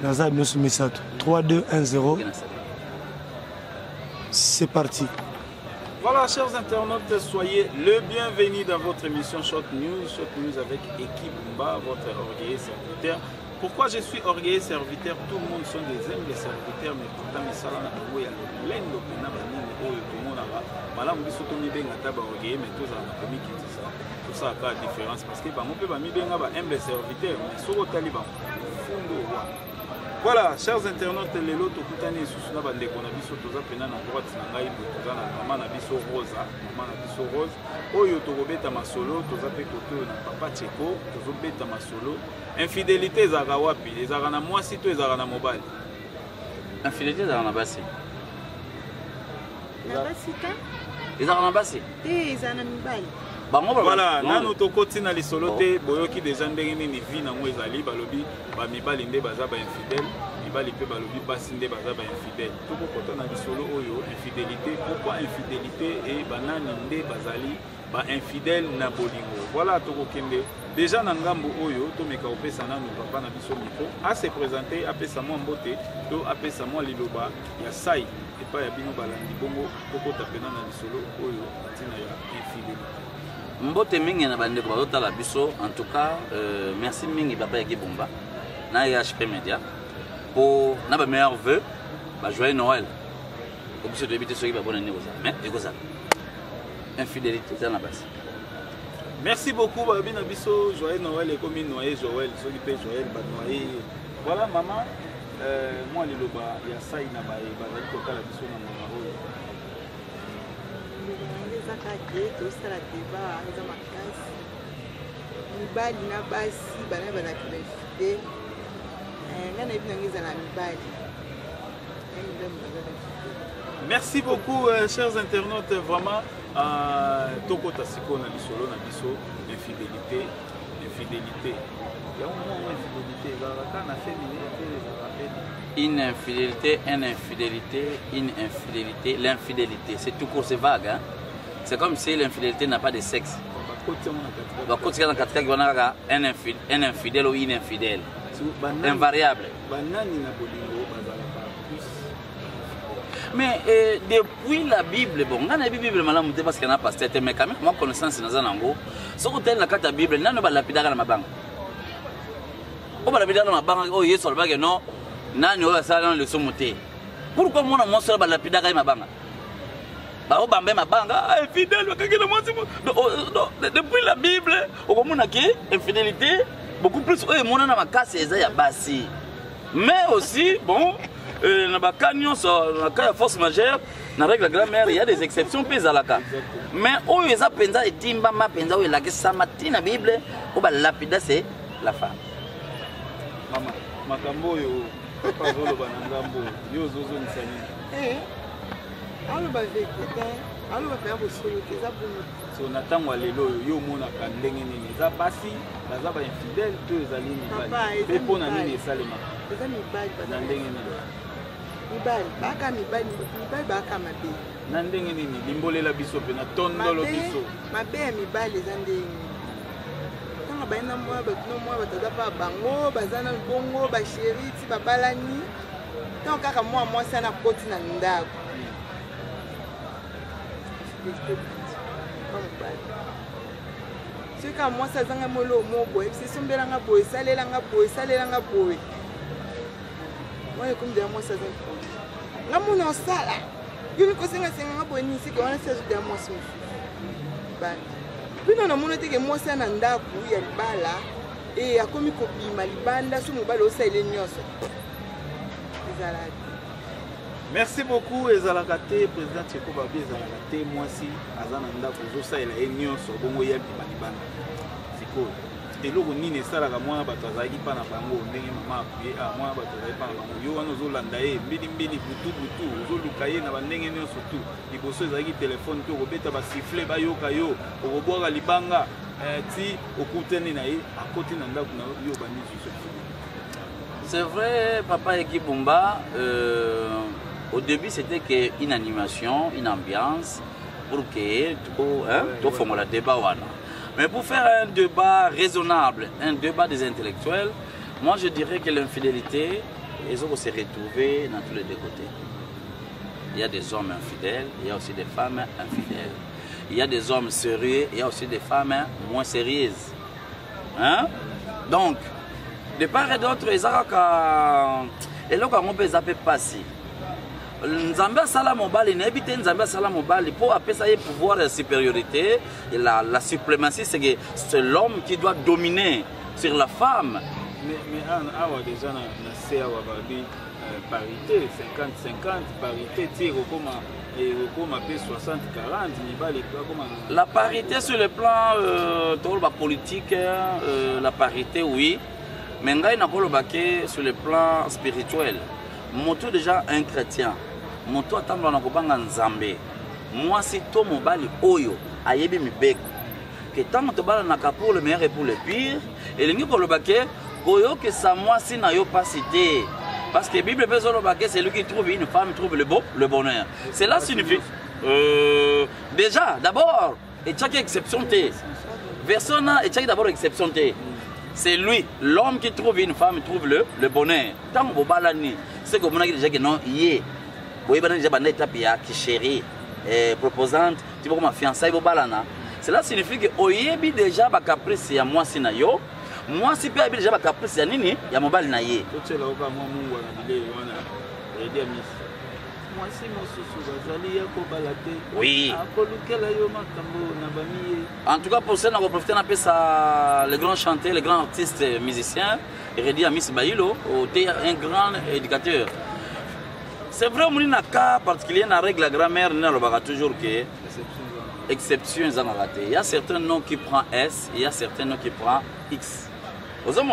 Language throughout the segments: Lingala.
Naza Binosu Misato. 3, 2, 1, 0. C'est parti. Voilà, chers internautes, soyez le bienvenu dans votre émission Short News. Short News avec Équipe Bumba, votre orgueilleux serviteur. Pourquoi je suis orgueilleux serviteur? Tout le monde sont des humbles serviteurs, mais pourtant, il y a plein de malamu biso to mibenga taba orgueilleux, mais tous en comique qui dit ça. Tout ça a une différence parce que bango pe ba mibenga ba humble serviteur, mais soko taliban fundo wa. Voilà, chers internautes, les lots tokutani susu na bande ko na biso toza pena na droite na ngai toza na mama na biso Rosa, mama na biso Rose. Oyo tokobeta masolo toza pe koto na papa Cheko, tozo beta masolo. Infidélité ezaka wapi? Ezaka na mwasi to ezaka na mobali? Infidélité ezaka na basi. Na basi ta? Ezaka na basi. Ezaka na mibali. Voilà, nanu tokoti na lisolo te boyoki déjà ndenge nini vie nango ezali balobi ba mibali nde baza ba infidèle, mibali pe balobi basi nde baza ba infidèle. Tokokota na lisolo oyo infidélité, pourquoi infidélité et banani nde bazali ba infidèle na bolingo. Voilà tokokende déjà na ngambo oyo tomeka opesa nanu papa na biso micro a se présenter apesa moi mbote to apesa moi liloba ya sai et pas ya bino balandi bongo tokota pena na lisolo oyo tina ya infidélité. Mbote mingi na bandeko bazotala biso, en tout cas merci mingi papa Équipe Bumba na HP Media pour na ba meilleurs vœux, ba joyeux Noël. Comme si tu habites ceux qui va bonne année ça. Mais écoute ça. Infidélité ça na base. Merci beaucoup babi na biso joyeux Noël et comme Noël Joël, ceux qui paient Joël ba Noël. Voilà maman moi liloba ya sai na ba bazali kokala biso na mama oyo. Merci beaucoup chers internautes, vraiment toko tasiko na lisolo na biso infidélité. Une infidélité, une infidélité, une infidélité, l'infidélité, c'est tout court, c'est vague. Hein? C'est comme si l'infidélité n'a pas de sexe. Un infidèle ou une infidèle. Invariable. Mais depuis la Bible, bon, on a la Bible, parce qu'il y a un pasteur, mais quand même, moi, connaissance dans un angle, ce que la carte de la Bible, il n'y a pas de lapidage dans ma banque. On va lapidage dans ma banque, oh, yes, on va dire non, non, on va faire le sommeté. Pourquoi moi, on va lapidage dans ma banque? Bah, on va ma banque, infidèle, depuis la Bible, on va dire infidélité, beaucoup plus, oh, mon nom, ma casse, c'est bassi. Mais aussi, bon, dans le cas de force majeure, dans la règle de la grand-mère, il y a des exceptions plus à la cas. Mais où ils ont pensé et timba ma pensé où il a que ça matin la Bible, où la lapida c'est la femme. Maman, makambo yo, papa zolo banangambo, yo zozo nisani. Alors bah vérité, alors bah faire vos choses, c'est ça pour nous. Si on attend à l'élo, yo mona kandenge nini, za basi, za ba infidèle, tous les amis mibali. Mais pour nani les salima. Les amis mibali, nandenge nini. Mibali, baka mibali baka mabe. Nandenge nini, limbolela biso pe na tondolo biso. Mabe ya mibali eza ndenge. Tanga baina mwa batino mwa bataza pa bango, bazana bongo, ba chéri, ti babalani. Tanga kaka mwa sana koti na ndako. C'est quand moi ça zanga molo mo boy, c'est sombela nga boy, salela nga boy. Moi comme de moi ça zanga. Nga mona sala. Yuni ko senga nga boy ni sika wana ça de moi so. Ba. Bino na mona teke moi ça na ndaku ya libala et akomi ko bima libanda so mobala o saile nyoso. Ezala. Merci beaucoup Ezalakate, président Cheko Babi Ezalakate, moi si Azananda Kozosa et la Union sur Bongo Yel Pimanibana. C'est cool. Et là, on est là, moi, Batazaï, Pana Bango, Nema, à moi, Batazaï, Pana Bango, Yoano Zolandae, Mbili, Boutou, Zolukaye, Nabandengue, surtout. Les bosses Zagi téléphone, tout, Robeta, Basifle, Bayo, Kayo, Roboa, Libanga, Ti, Okuteni, à côté Nanda, Yobani, c'est vrai, papa Équipe Bumba. Au début, c'était une animation, une ambiance pour que tout formuler le débat. Mais pour faire un débat raisonnable, un débat des intellectuels, moi je dirais que l'infidélité, ils ont se retrouver dans tous les deux côtés. Il y a des hommes infidèles, il y a aussi des femmes infidèles. Il y a des hommes sérieux, il y a aussi des femmes moins sérieuses. Hein? Donc, de part et d'autre, ils ont passé. Nzambe sala mobali n'habite Nzambe sala mobali pour appeler ça pouvoir de supériorité et la suprématie c'est l'homme qui doit dominer sur la femme. Mais awa déjà na c'est awa babi parité 50-50 parité tire comme appelé 60-40 la parité sur le plan politique la parité oui mais ngai na kolobake sur le plan spirituel moto déjà un chrétien moto atambla na kobanga nzambe moi si to mobali oyo ayebi mibeko que tant to bala na pour le meilleur et pour le pire et lingi kolobake koyo que ça moi si na yo pas cité parce que Bible besoin de c'est lui qui trouve une femme trouve le bonheur cela signifie déjà d'abord et chaque exception té version et chaque d'abord exception té c'est lui l'homme qui trouve une femme trouve le bonheur tant que balani c'est comme on a déjà que non yé boye bana déjà bana étape ya qui chérie proposante tu vois comme fiançailles bo balana cela signifie que oyebi déjà ba caprice ya moi si na yo moi si pe déjà ba caprice ya nini ya mobali na ye to tshela o ba mo mungu na bile wana aider miss moi si mo susu bazali ya ko balate oui akolukela yo makambo na bamiye en tout cas pour ça on va profiter un peu ça les grands chanteurs les grands artistes musiciens Redi Miss Bailo un grand éducateur. C'est vrai, on a un cas particulier, dans la règle la grammaire, on a toujours que exception. Il y a certains noms qui prennent S, il y a certains noms qui prennent X. Vous savez,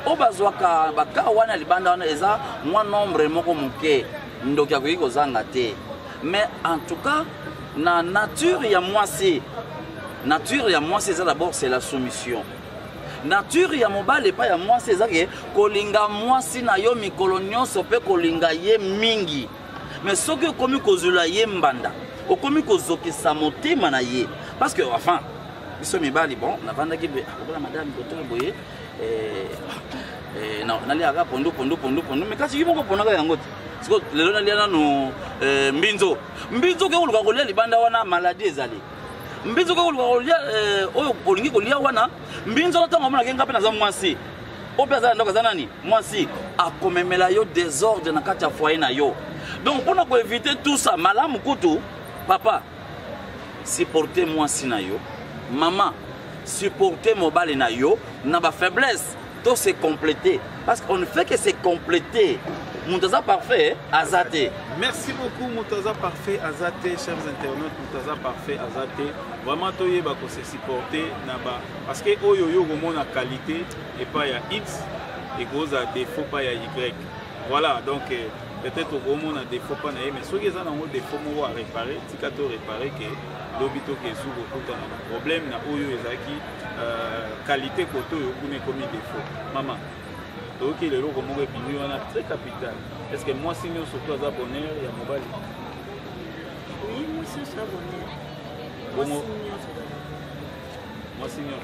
au bazwaka, baka wana libanda wana eza, moi nombre moko muke, ndokia kuiko zangate. Mais en tout cas, la nature ya moi c'est, d'abord c'est la soumission. Nature ya mobali pa ya moi c'est ça que kolinga moi si na yo mikolo nyonso pe kolinga ye mingi mais soki komi kozula ye mbanda okomi kozokisa motema na ye parce que enfin biso mibali bon na vanda ki la madame docteur boye na li aga pondo mais kasi yimo ko ponaka yango siko lelo na liana no mbinzo ke uluka kolia libanda wana maladie ezali mbinzo ko uluka kolia oyo olingi kolia wana mbinzo na tango mona kenga pe na za mwasi opeza ndoko za nani mwasi akomemela yo désordre na kati ya foyer na yo donc pour na ko éviter tout ça malamu kutu papa supporter mwasi na yo maman supporter mobali na yo na ba faiblesse tout se compléter parce qu'on ne fait que se compléter. Moutaza parfait Azate. Merci beaucoup Moutaza parfait Azate, chers internautes. Moutaza parfait Azate. Vraiment toye ba ko se supporter na ba parce que oyo yo gomo na qualité et pas ya X et cause à défaut pas ya Y. Voilà donc peut-être au gomo na défaut pas na mais soki za na ngo défaut mo à réparer, tikato réparer que lobito ke sou ko na problème na oyo ezaki qualité koto yo kune komi défaut. Maman donc les locaux m'ont répondu on a très capital. Est-ce que moi signe surtout à bonheur et à mobile? Oui, moi c'est ça bonheur. Moi signe.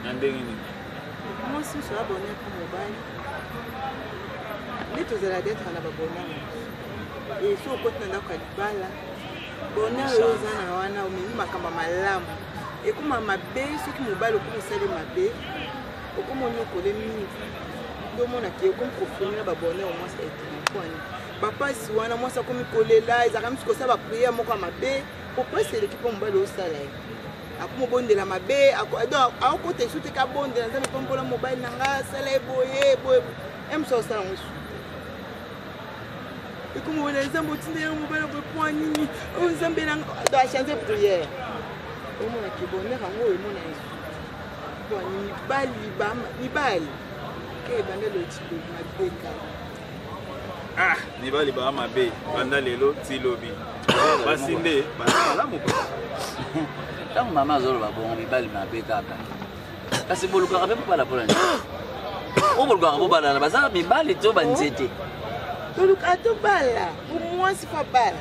Nandengini. Moi c'est ça bonheur pour mobile. Les tous à la dette on a bonheur. Et sur côté na ka bala. Bonheur ozana wana omemi makamba malamu. Et comme mabe ce qui mobile ko sali mabe. Okomo nyokole mingi. Ndo mona ki okomo profondeur ba bonheur au moins ça été kwani. Papa si wana moi ça komi kolela ezaka msiko sa ba prière moko mabe. Pourquoi c'est l'équipe mobile au salaire? Akomo bonde la mabe, donc a côté sous te ka bonde na nzambe pombola mobile nanga salaire boye. Aime ça ça on. Et comme on les nzambe tinde mobile ko point nini. On nzambe nanga do a chanter prière. Au mona ki bonheur ngo e mona Yesu. Nibali ke banda lo tilo mabeka ah nibali ba mabe banda lelo tilobi basinde bala moko tant maman zolo ba bon nibali mabeka ka kasi boluka ka pe pala polani o boluka ka bala baza mibali to banzete boluka to bala pour moi c'est pas bala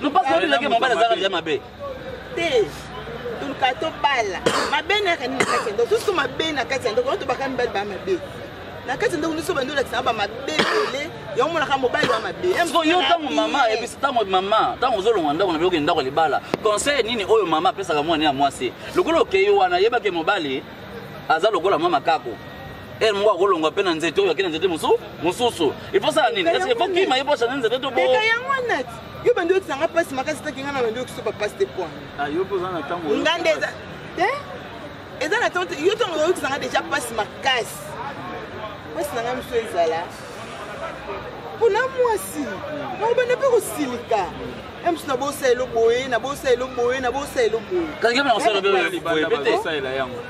non pas que le mon bala za ka mabe te boluka to bala mabe na ka ni ka tendo tout ce mabe na ka tendo ko to bakani bala ba mabe na kati ndako niso bando la kisaba mabele ya omona ka mobile wa mabele so yo tango mama et puis tango mama tango zolonga ndako na biloko ndako libala conseil nini oyo mama pesa ka mwana ya mwasi lokolo ke yo wana yeba ke mobile aza lokola mama kako elle moi kolonga pe na nzete oyo akena nzete mususu il faut ça nini est-ce que faut kima yebo cha nzete to bo ka yango nati yo bando kisanga passe makasi takinga na bando kisoba passe te point ah yo poza na tango ngandeza eza na tango yo tango yo kisanga déjà passe makasi passe na ngam so ezala pona mwasi na bande pe ko silika emsu na bosa elo boye na bosa elo boye na bosa elo boye kasi kama na solo be boye bete ça ela yango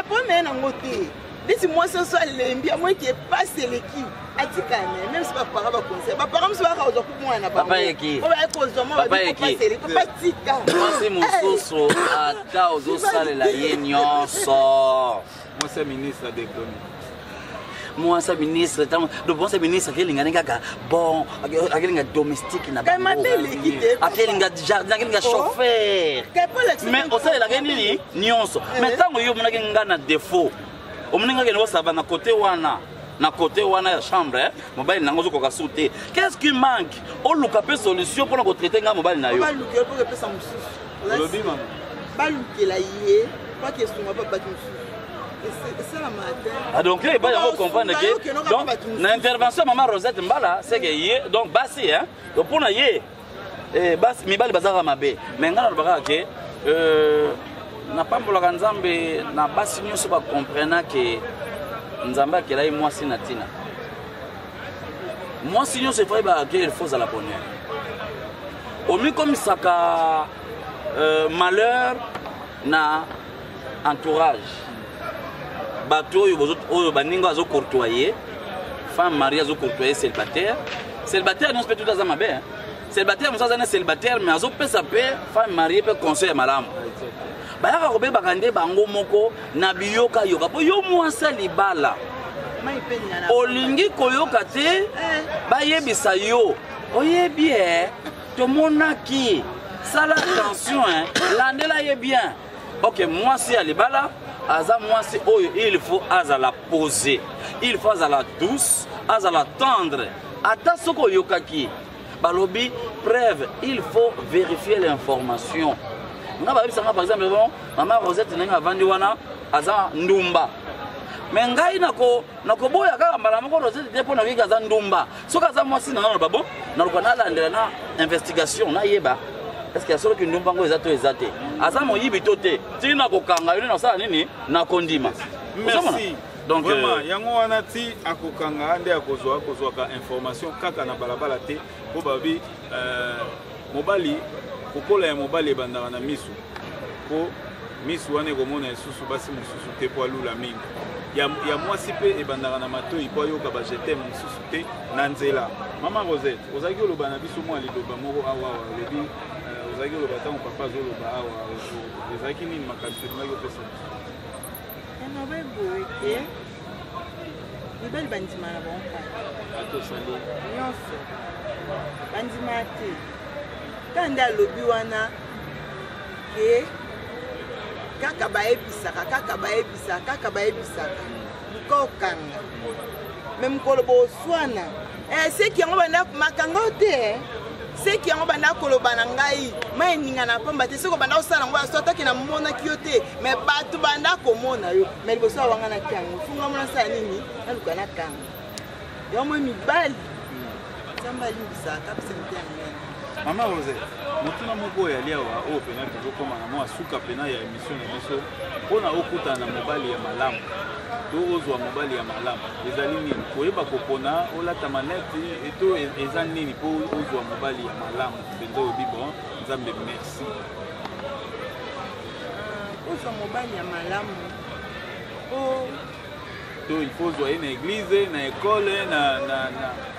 po me na ngote disi mwasi so alembi a moi qui est passé l'équipe atikane même si pas parents ba conseil ba parents so ba ko mwana ba papa yeki o ba ko zo mo ba passer l'équipe papa tika mwasi mususu ata ozosalela ye nyonso mwasi ministre d'économie moi sa ministre tant le bon sa ministre kelinga ngaka bon akelinga domestique na bango akelinga jardin akelinga chauffeur mais au sein la nini nyonso mais tango yo mona kenga na défaut o mona ngaka no saba na côté wana ya chambre mobile nango zo koka sauter qu'est-ce qui manque o luka pe solution pour na traiter nga mobile na yo ba luka pour que pesa mususu lobi mama ba luka la yé pas question ba ba mususu. Ah donc il va y comprendre que donc l'intervention maman Rosette Mbala c'est que donc basi hein donc pour na yé basi mibali bazara mabe mais ngana lobaka que na pambola nzambe na basi nyonso ba comprendre que nzamba kelai mwasi na tina mwasi nyonso faut ba que il faut à la bonne omi comme saka malheur na entourage bateau oyo baninga azo courtoyer femme mariée azo courtoyer célibataire non peut tout ça mabe hein célibataire musa zana célibataire mais azo pesa pe femme mariée pe conseil malamu bayaka ko be bakande bango moko na biyoka yoka po yo mwasa libala olingi koyoka te bayebisa yo oyebi to monaki sala attention hein landela ye bien ok mwasi alibala aza mwasi oyo il faut azala poser il faut azala douce azala tendre ata soko yokaki balobi preuve il faut vérifier l'information nga ba bisanga par exemple bon maman Rosette nenga vandi wana aza ndumba mais ngai nako boya kaka mbala moko Rosette te pona wika aza ndumba soka aza mwasi na babo na lokana landela na investigation na yeba est-ce qu'il y a solo kindumba ngo ezate aza moyibi tote tina kokanga yone na sala nini na kondima merci donc vraiment yango wana ti akokanga ande akozwa ka information kaka na balabala te ko babi mobali kokola ya mobali bandaka na misu ko misu wana komona esusu basi mususu te po alula mingi ya mwasi pe ebandaka na matoi po ayoka ba jetem mususu te na nzela mama Rosette ozaki oloba na biso mwa liloba moko awa lebi ozaki oloba tango papa azoloba awa ezalaki nini makambo elingi opesa enobe boye te libali bandima na bango atosali nyonso bandima te ta nde alobi wana ke kaka bayebisaka luka okanga me mokolo boswana seki yango banda makanga te seki yango banda koloba na ngai maeninga na pamba te soko banda osala yango aso ataki na monaki yo te me bato banda komona yo me liboso awanga na kiango funga mona sala nini naluka na kanga yango mibali nzambe alimbisaka pesente yango mama Rosette motuna moko oyo aliawa oyo pena tozokoma na mwa suka pena ya émission na biso mpona okutana na mobali ya malamu to ozwa mobali ya malamu ezali nini koyeba kopona olata manete eto eza nini mpo ozwa mobali ya malamu mpenza oyobi bon nzambe merci ozwa mobali ya malamu to il faut ozwa ye na église na école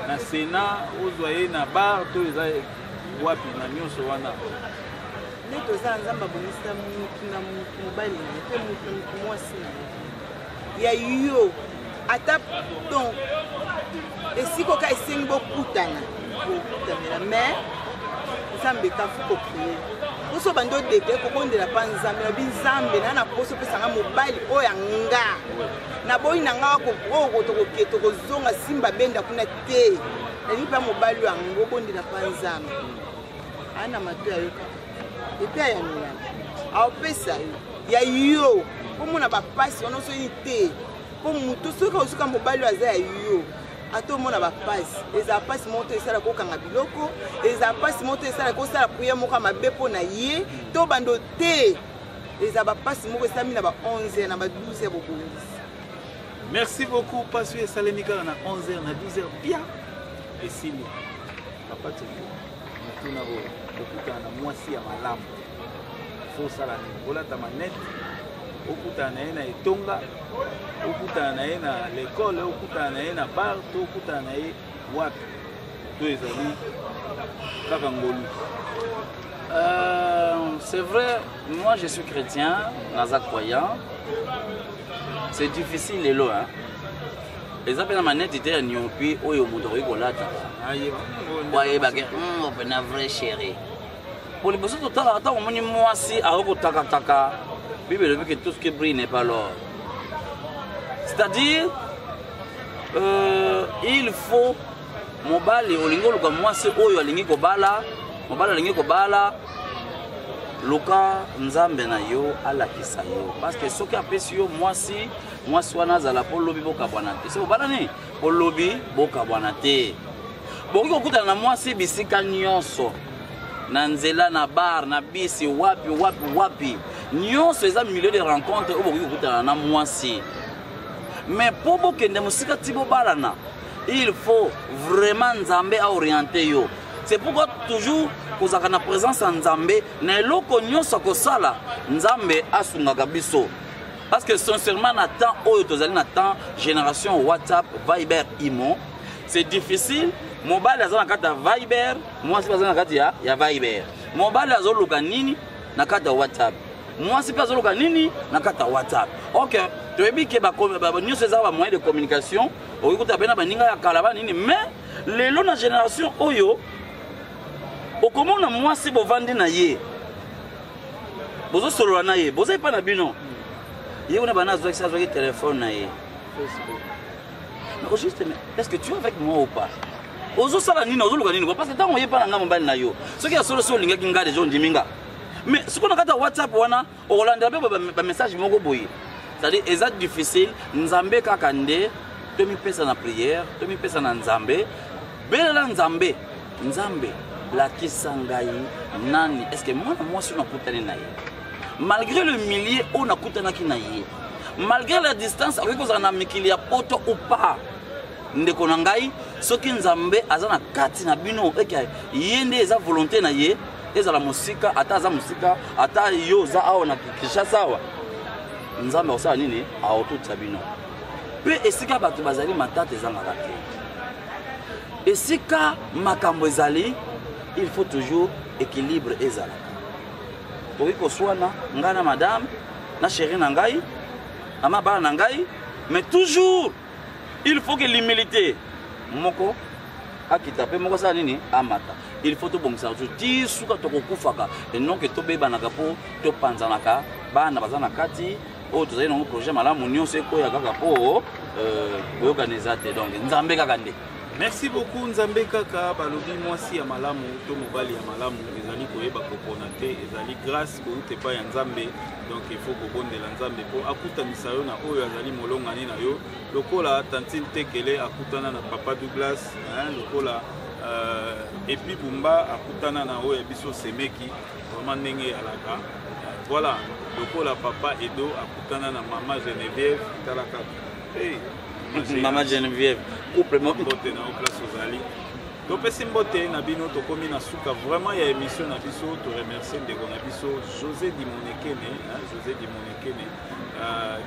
na sénat ozwa ye na bar to eza wapi na nyonso wana nde toza nzambe abongisa mutu na mobali na ye mpe mutu mwasi na ye ya yo ata donc esikoka esengi bokutanela mais nzambe kafu kokrie poso bando deke kokondela pa nzambe na binzambe na poso pesanga mobali oyo anga na boyi na nga ko tokokie tokozonga simba benda kuna te nalingi mpa mobali oyo anga okondela pa nzambe ana mato ya yo epe ayamilana aopesa yo ya yo pomona bapasi wana osoyi te po moto soki osuka mobali oyo aza ya yo atomona bapasi ezala pasi moko to esala kokanga biloko ezala pasi moko to esala kosala priere moko ya mabe mpo na ye to bando te ezala bapasi moko esalami na ba 11h na ba 12h bobongisi. Merci beaucoup pasi esalemi kaka na 11h na 12h bien esili papa toko natuna oyo okutana na mwasi ya malamu fosala nini olata manete okutana na ye na etonga okutana na ye na l'école okutana na ye na bar to okutana na ye wapi to ezali kaka ngolu. C'est vrai, moi je suis chrétien, naza croyant. C'est difficile les lois. Hein. Les appels à manette étaient nyopi oyo moto kolata. Ouais, bagé, on peut na vrai chéri. Pour les besoins total attends on moi si a ko taka. Bible veut que tout ce qui brille n'est pas l'or. C'est-à-dire il faut mobali olingo luka mwasi oyo alingi kobala mobali alingi kobala luka nzambe na yo alakisa yo parce que soki apesi yo mwasi wana azala po lobi bokabwana te se obala ni po lobi bokabwana te bokoki kokutana na mwasi bisika nyonso na nzela na bar na bisi wapi nyonso eza milieu de rencontre oyo bokoki kokutana na mwasi mais po bokende mosika ti bobalana il faut vraiment nzambe à orienter yo. C'est pourquoi toujours kozaka na présence en nzambe na eloko nyonso kosala nzambe asungaka biso. Parce que sincèrement na temps oyo tozali na temps génération WhatsApp, Viber, Imo, c'est difficile. Mobile aza na kata Viber, moi si aza na kata ya Viber. Mobile azoluka nini na kata WhatsApp. Moi si azoluka nini na kata WhatsApp. OK, tu veux bien que ba nyonso eza ba moyen de communication. Okuta bena baninga ya kalaba nini mais lelo na génération oyo okomona mwasi bovandi na ye bozo solo na ye bozo pa na bino ye on a bana zo avec téléphone na ye Facebook mais juste mais est-ce que tu es avec moi ou pas ozo sala nini ozo luka nini parce que tant on ye pa na ngamba mbali na yo ce qui a solo solo linga kinga des gens diminga mais ce qu'on a kata WhatsApp wana o Hollande ba message moko boye c'est-à-dire exact difficile nzambe kaka nde tomi pesa na prière tomi pesa na nzambe belela nzambe lakisa ngai nani est-ce que moi mwasi nakutani na ye malgré le millier on nakutanaki na ye malgré la distance avec kozala na mikili ya poto ou pas ndeko na ngai soki nzambe aza na kati na bino eke ye nde eza volonté na ye ezala mosika ata aza mosika ata yo za awa na Kinshasa awa nzambe osala nini aotutisa bino pe esika bato bazali matata ezangaka te esika makambo ezali il faut toujours équilibre ezalaka okoki koswana ngai na madame na chéri na ngai na mabala na ngai mais toujours il faut que l'humilité moko akita pe moko sala nini amata il faut tobongisaka toujours ti suka tokokufaka eno ke tobebanaka mpo topanzanaka bana baza na kati oyo tozali nango projet malamu nyonso ekoya kaka mpo boyokanisa te donc nzambe kaka nde. Merci beaucoup nzambe kaka balobi mwasi ya malamu to mobali ya malamu ezali koyeba kopona te ezali grâce boute pa ya nzambe donc il faut kobondela nzambe po akutanisa yo na oyo azali molongani na yo lokola Tantine Tekele akutana na Papa Douglas lokola Epi Bumba akutana na oyo biso Semeki vraiment ndenge alaka voilà lokola Papa Edo akutana na Mama Geneviève talaka hey Mama Geneviève couple mbote na place ozali topesi mbote na bino tokomi na suka vraiment ya émission na biso to remercier ndeko na biso José Dimonekene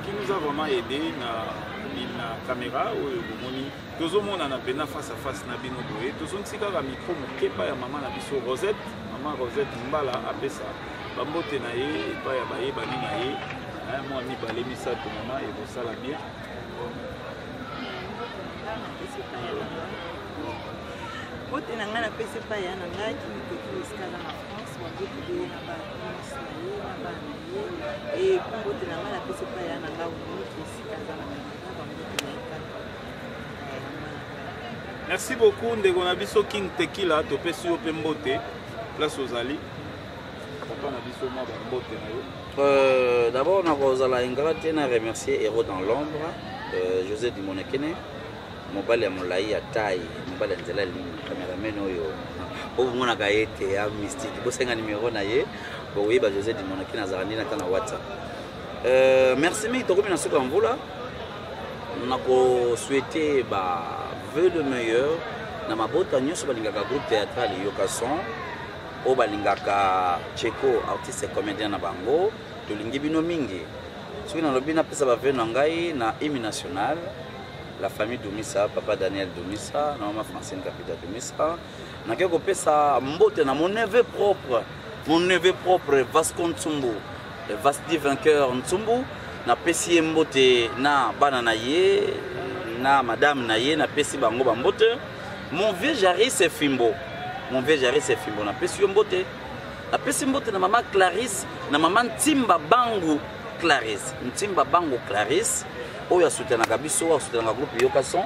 qui nous a vraiment aidé na caméra oyo bomoni tozomona na pena face à face na bino boye tozontika ka micro mokepa ya mama na biso Mama Rosette Mbala apesa bambote na ye pa ya bayebani na ye moi mibale misato mama ekosala bien mbote na ngai napesi epai ya na ngai kimikoki esika aza na France bambote ye na bamwasi na ye na bana na ye e mbote na ngai napesi epai ya na ngai moniki esika aza na ngai bambote na ye kaka. Merci beaucoup ndeko na biso King Tequila topesi yo pe mbote place ozali papa na biso mwa bambote na yo. D'abord na kozala ingrat te na remercier Héros dans l'ombre José Dimonekene mobali ya molai ya taille mobali ya nzela ligne cameraman oyo omonaka ye te ya mystique bosenga numéro na ye boyeba José Dimonekene azalandi na tana WhatsApp. Merci mingi tokomi na suka mvula na ko souhaiter ba vœux le meilleur na mabota nyonso balingaka groupe théâtral yoka son o balingaka Cheko artiste comédien na bango tolingi bino mingi soki na lobi na pesa ba vœux na ngai na hymne national la famille Dumisa papa Daniel Dumisa na maman Francine Capita Dumisa na keko pesa mbote na mon neveu propre Vasco Ntsumbu le Vasti vainqueur Ntsumbu na pesi mbote na bana na ye na madame na ye na pesi bango bambote mon vieux Jaris Fimbo na pesi mbote na pesi mbote na maman Clarisse na maman Ntimba Bangu Clarisse oyo asoutenaka biso asoutenaka groupe yoka son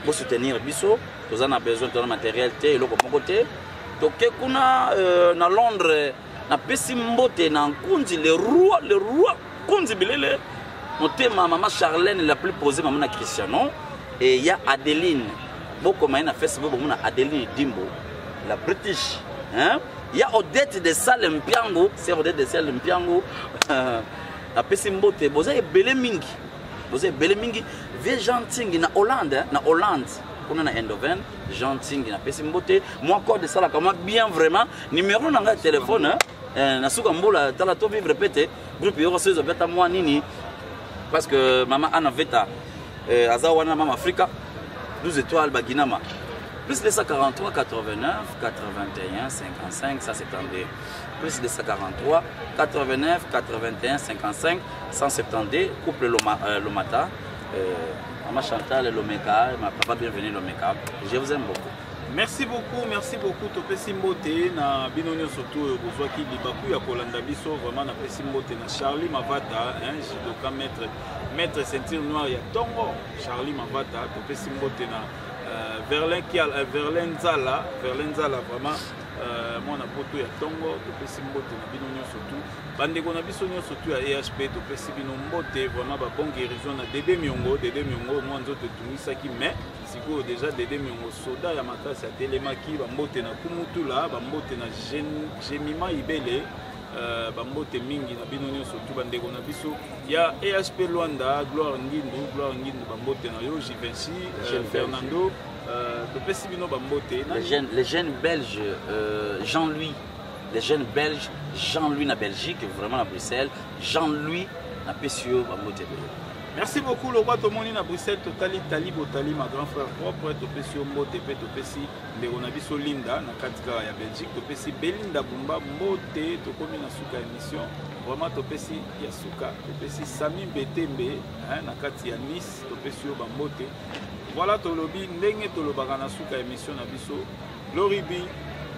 bo soutenir biso toza na besoin de matériel te eloko moko te toke kuna na Londres na pesi mbote na nkunzi le roi kunzi bilele motema maman Charlène la plus posée maman na Cristiano et il y a Adeline beaucoup na Facebook mona Adeline Dimbo la British hein il y a Odette de Salle Mpiango c'est Odette de Salle Mpiango na pesi mbote boza ebele mingi vie gentil na Hollande on a Endoven gentil na pesi mbote moi encore de ça là comment bien vraiment numéro na nga téléphone hein na suka mbola tala to vivre répéter groupe yo sezo beta moi nini parce que maman Anna Veta azawana maman Africa 12 étoiles baginama plus de 143 89 81 55 172 plus de 143 89 81 55 172 couple Lomata maman Chantal Lomeka ma papa bienvenue Lomeka je vous aime beaucoup. Merci beaucoup topesi mbote na binonyo surtout bozwaki libaku ya kolanda biso vraiment na pesi mbote na Charlie Mavata hein judoka maître ceinture noire ya Tongo Charlie Mavata topesi mbote na Verlin Zala vraiment mwana poto ya Tongo topesi mbote na binonyo surtout bandeko na biso nyo surtout ya EHP topesi bino mbote vraiment ba bon guérison na Dédé Miongo moi nzoto tumisaki mais siko déjà Dédé Miongo soda ya makasi ya telemaki bambote na kumutula bambote na Gemima Ibele bambote mingi na bino nyonso surtout bandeko na biso ya EHP Luanda Gloire Ngindu bambote na yo Givenchy Fernando topesi bino bambote les jeunes belges Jean-Louis na Belgique vraiment à Bruxelles Jean-Louis na pesio bambote. Merci beaucoup le roi Tomoni na Bruxelles totali ma grand frère propre topesi mbote pe topesi ndeko na biso Linda na katika ya Belgique topesi Belinda Bumba mbote tokomi na suka émission vraiment topesi ya suka topesi Sami Betembe na kati ya Nice topesi yo bambote voilà tolobi ndenge tolobaka na suka émission na biso glory be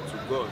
to God.